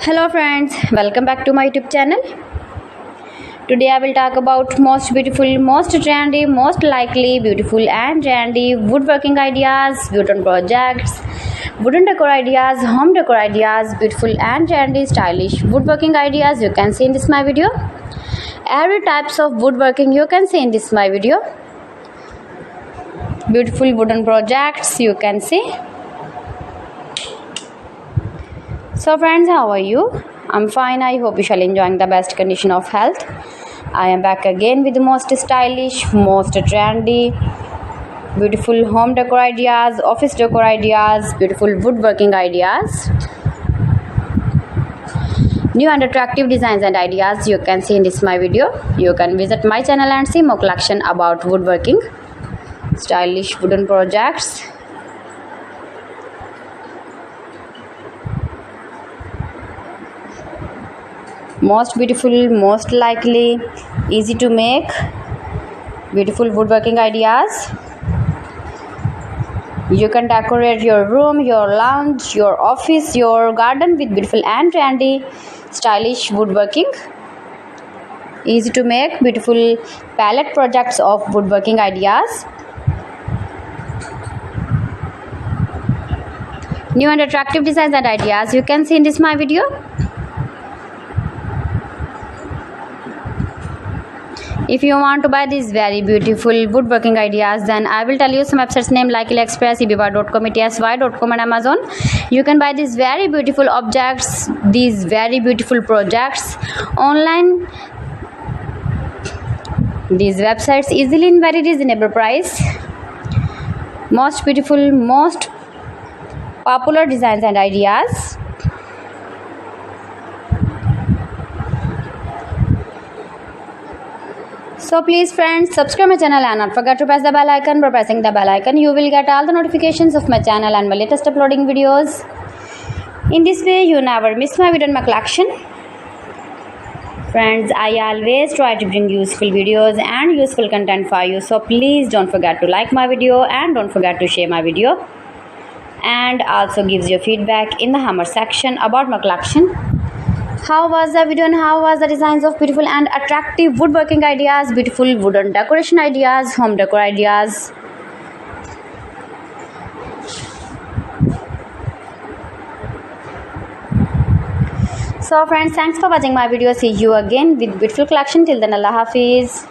Hello friends, welcome back to my YouTube channel. Today I will talk about most beautiful, most trendy, most likely beautiful and trendy woodworking ideas, wooden projects, wooden decor ideas, home decor ideas, beautiful and trendy stylish woodworking ideas you can see in this my video. Every types of woodworking you can see in this my video. Beautiful wooden projects you can see. So friends, how are you? I'm fine. I hope you shall enjoying the best condition of health. I am back again with the most stylish, most trendy, beautiful home decor ideas, office decor ideas, beautiful woodworking ideas, new and attractive designs and ideas you can see in this my video. You can visit my channel and see more collection about woodworking, stylish wooden projects. Most beautiful, most likely, easy to make, beautiful woodworking ideas. You can decorate your room, your lounge, your office, your garden with beautiful and trendy, stylish woodworking. Easy to make, beautiful palette projects of woodworking ideas. New and attractive designs and ideas you can see in this my video. If you want to buy these very beautiful woodworking ideas, then I will tell you some websites name like AliExpress, eBay.com, ETSY.com and Amazon. You can buy these very beautiful objects, these very beautiful projects online. These websites easily in very reasonable price. Most beautiful, most popular designs and ideas. So please friends, subscribe my channel and not forget to press the bell icon. By pressing the bell icon, you will get all the notifications of my channel and my latest uploading videos. In this way, you never miss my video in my collection. Friends, I always try to bring useful videos and useful content for you. So please don't forget to like my video and don't forget to share my video. And also gives your feedback in the hammer section about my collection. How was the video and how was the designs of beautiful and attractive woodworking ideas, beautiful wooden decoration ideas, home decor ideas. So friends, thanks for watching my video. See you again with beautiful collection. Till then, Allah Hafiz.